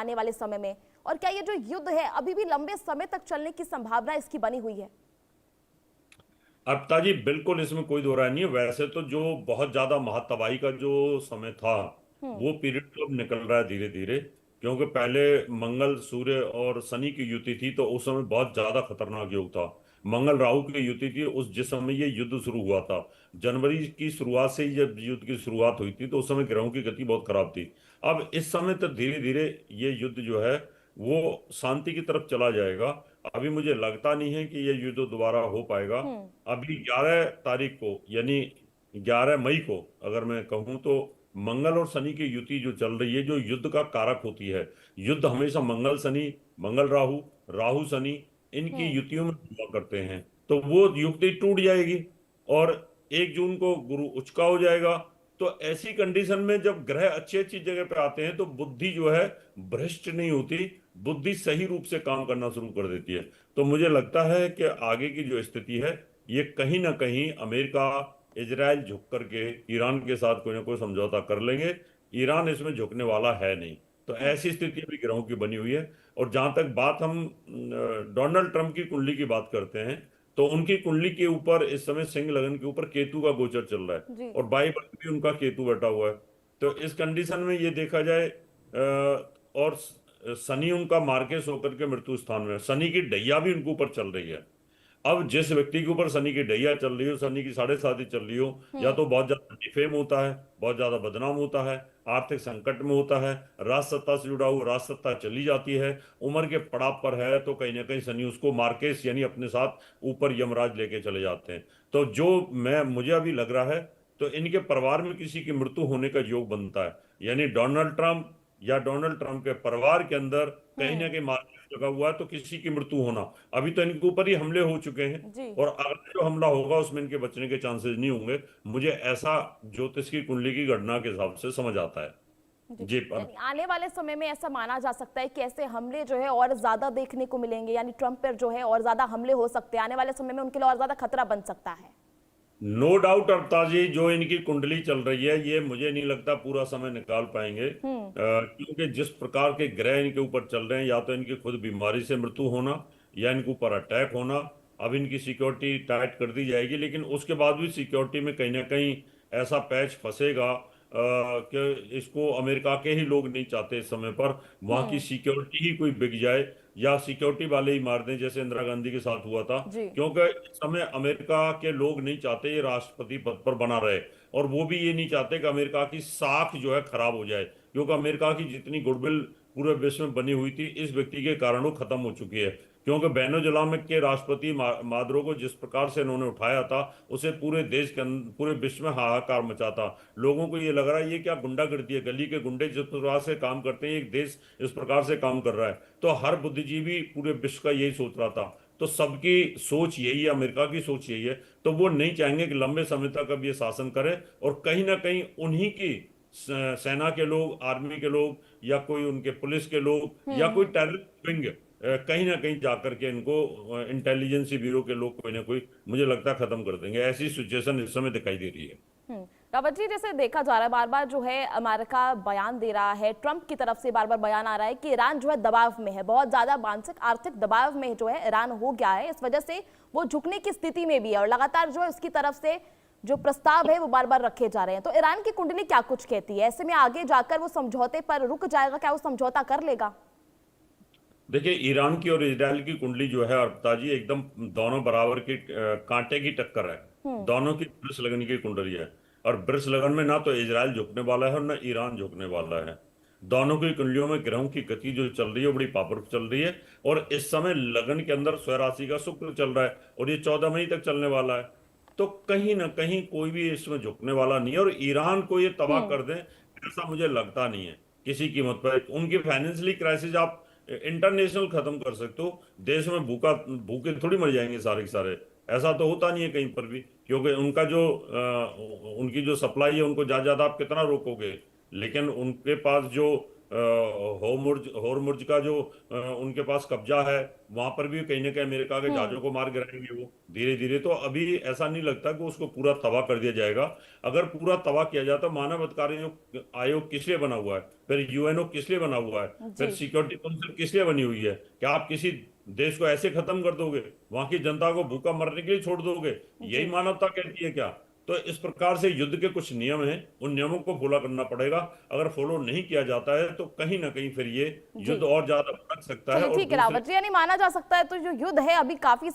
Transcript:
आने वाले समय में, और क्या ये जो युद्ध है अभी भी लंबे समय तक चलने की संभावना इसकी बनी हुई है? अर्पिता जी, बिल्कुल इसमें कोई दो राय नहीं है। वैसे तो जो बहुत ज्यादा महातबाही का जो समय था, हम्म। वो पीरियड तो अब निकल रहा है धीरे धीरे। क्योंकि पहले मंगल सूर्य और शनि की युति थी, तो उस समय बहुत ज्यादा खतरनाक योग था। मंगल राहु की युति थी उस जिस समय ये युद्ध शुरू हुआ था। जनवरी की शुरुआत से ही जब युद्ध की शुरुआत हुई थी, तो उस समय ग्रहों की गति बहुत खराब थी। अब इस समय तो धीरे धीरे ये युद्ध जो है वो शांति की तरफ चला जाएगा। अभी मुझे लगता नहीं है कि ये युद्ध दोबारा हो पाएगा। हम्म। अभी 11 तारीख को, यानी 11 मई को, अगर मैं कहूँ तो मंगल और शनि की युति जो चल रही है, जो युद्ध का कारक होती है। युद्ध हमेशा मंगल शनि, मंगल राहु, राहु शनि, इनकी हम्म। युतियों में हुआ करते हैं। तो वो युति टूट जाएगी और 1 जून को गुरु उचका हो जाएगा। तो ऐसी कंडीशन में जब ग्रह अच्छी अच्छी जगह पे आते हैं, तो बुद्धि जो है भ्रष्ट नहीं होती, बुद्धि सही रूप से काम करना शुरू कर देती है। तो मुझे लगता है कि आगे की जो स्थिति है, ये कहीं ना कहीं अमेरिका, इजराइल झुक करके ईरान के साथ कोई ना कोई समझौता कर लेंगे। ईरान इसमें झुकने वाला है नहीं। तो हम्म। ऐसी स्थिति अभी ग्रहों की बनी हुई है। और जहां तक बात हम डोनाल्ड ट्रंप की कुंडली की बात करते हैं, तो उनकी कुंडली के ऊपर इस समय सिंह लगन के ऊपर केतु का गोचर चल रहा है। जी। और बाई बर्थ भी उनका केतु बैठा हुआ है। तो इस कंडीशन में ये देखा जाए, और शनि उनका मार्केस होकर के मृत्यु स्थान में है। शनि की ढैया भी उनके ऊपर चल रही है। अब जिस व्यक्ति के ऊपर शनि की ढैया चल रही हो, शनि की 7.5 चल रही हो, या हम्म। तो बहुत ज्यादा डिफेम होता है, बहुत ज्यादा बदनाम होता है, आर्थिक संकट में होता है, राज सत्ता से जुड़ा हुआ, राज सत्ता चली जाती है, उम्र के पड़ाव पर है, तो कहीं ना कहीं शनि उसको मार्केस यानी अपने साथ ऊपर यमराज लेके चले जाते हैं। तो जो मैं मुझे अभी लग रहा है, तो इनके परिवार में किसी की मृत्यु होने का योग बनता है। यानी डोनाल्ड ट्रंप या डोनाल्ड ट्रंप के परिवार के अंदर कहीं ना हम्म। कहीं मार्केस लगा हुआ है, तो किसी की मृत्यु होना। अभी तो इनके ऊपर ही हमले हो चुके हैं, जी। और अगला जो हमला होगा उसमें इनके बचने के चांसेस नहीं होंगे। मुझे ऐसा ज्योतिष की कुंडली की गणना के हिसाब से समझ आता है। जी। जी पर यानी आने वाले समय में ऐसा माना जा सकता है कि ऐसे हमले जो है और ज्यादा देखने को मिलेंगे, यानी ट्रंप पर जो है और ज्यादा हमले हो सकते हैं आने वाले समय में, उनके लिए और ज्यादा खतरा बन सकता है। नो डाउट अवतार जी, जो इनकी कुंडली चल रही है, ये मुझे नहीं लगता पूरा समय निकाल पाएंगे। हम्म। क्योंकि जिस प्रकार के ग्रह इनके ऊपर चल रहे हैं, या तो इनकी खुद बीमारी से मृत्यु होना, या इनके ऊपर अटैक होना। अब इनकी सिक्योरिटी टाइट कर दी जाएगी, लेकिन उसके बाद भी सिक्योरिटी में कहीं ना कहीं ऐसा पैच फंसेगा कि इसको अमेरिका के ही लोग नहीं चाहते इस समय पर। वहां की हम्म। सिक्योरिटी ही कोई बिक जाए, या सिक्योरिटी वाले ही मार दें, जैसे इंदिरा गांधी के साथ हुआ था। जी। क्योंकि इस समय अमेरिका के लोग नहीं चाहते ये राष्ट्रपति पद पर बना रहे। और वो भी ये नहीं चाहते कि अमेरिका की साख जो है खराब हो जाए, क्योंकि अमेरिका की जितनी गुडविल पूरे विश्व में बनी हुई थी, इस व्यक्ति के कारण वो खत्म हो चुकी है। क्योंकि वेनेजुएला में के राष्ट्रपति मादुरो को जिस प्रकार से इन्होंने उठाया था, उसे पूरे देश के अंदर, पूरे विश्व में हाहाकार मचा था। लोगों को ये लग रहा है ये क्या गुंडागर्दी है, गली के गुंडे जिस प्रकार से काम करते हैं, एक देश इस प्रकार से काम कर रहा है। तो हर बुद्धिजीवी पूरे विश्व का यही सोच रहा था। तो सबकी सोच यही है, अमेरिका की सोच यही है। तो वो नहीं चाहेंगे कि लंबे समय तक अब ये शासन करे, और कहीं ना कहीं उन्हीं की सेना के लोग, आर्मी के लोग, या कोई उनके पुलिस के लोग, या कोई हम्म। टेररिस्ट विंग कहीं ना कहीं जाकर के इनको, इंटेलिजेंस ब्यूरो के लोग कोई ना कोई, मुझे लगता है खत्म कर देंगे। ऐसी सिचुएशन इस समय दिखाई दे रही है। रावत जी, जैसे देखा जा रहा है बार बार जो है अमेरिका बयान दे रहा है, ट्रंप की तरफ से बार बार बयान आ रहा है कि ईरान जो है दबाव में है, बहुत ज्यादा मानसिक आर्थिक दबाव में जो है ईरान हो गया है, इस वजह से वो झुकने की स्थिति में भी है, और लगातार जो है उसकी तरफ से जो प्रस्ताव है वो बार बार रखे जा रहे हैं। तो ईरान की कुंडली क्या कुछ कहती है, ऐसे में आगे जाकर वो समझौते पर रुक जाएगा, क्या वो समझौता कर लेगा? देखिए, ईरान की और इजराइल की कुंडली जो है अर्पिता जी, एकदम दोनों बराबर की, कांटे की टक्कर है। हम्म। दोनों की वृष लगन की कुंडली है। और वृष लगन में ना तो इजराइल झुकने वाला है और ना ईरान झुकने वाला है। दोनों की कुंडलियों में ग्रहों की गति जो चल रही है, वो बड़ी पावरफुल चल रही है। और इस समय लगन के अंदर स्वराशि का शुक्र चल रहा है, और ये 14 मई तक चलने वाला है। तो कहीं ना कहीं कोई भी इसमें झुकने वाला नहीं है, और ईरान को ये तबाह हम्म। कर दें ऐसा मुझे लगता नहीं है किसी कीमत पर। उनकी फाइनेंशियली क्राइसिस आप इंटरनेशनल खत्म कर सकते हो, देश में भूखे थोड़ी मर जाएंगे सारे के सारे। ऐसा तो होता नहीं है कहीं पर भी, क्योंकि उनका जो उनकी जो सप्लाई है, उनको ज्यादा ज्यादा आप कितना रोकोगे। लेकिन उनके पास जो होर्मुज का जो उनके पास कब्जा है, वहां पर भी कहीं ना कहीं अमेरिका के हम्म। जहाजों को मार गिराएंगे वो धीरे धीरे। तो अभी ऐसा नहीं लगता कि उसको पूरा तबाह कर दिया जाएगा। अगर पूरा तबाह किया जाता, मानव अधिकार आयोग किस लिए बना हुआ है, फिर यूएनओ किस लिए बना हुआ है, जी। फिर सिक्योरिटी काउंसिल किस लिए बनी हुई है? क्या आप किसी देश को ऐसे खत्म कर दोगे, वहां की जनता को भूखा मरने के लिए छोड़ दोगे? जी। यही मानवता कहती है क्या? तो इस प्रकार से युद्ध के कुछ नियम हैं, उन नियमों को फॉलो करना पड़ेगा। अगर फॉलो नहीं किया जाता है तो कहीं ना कहीं फिर ये जी। युद्ध और ज्यादा भड़क सकता है चलिए और ठीक है दूसरे रावत जी, यानी माना जा सकता है तो जो युद्ध है अभी काफी समय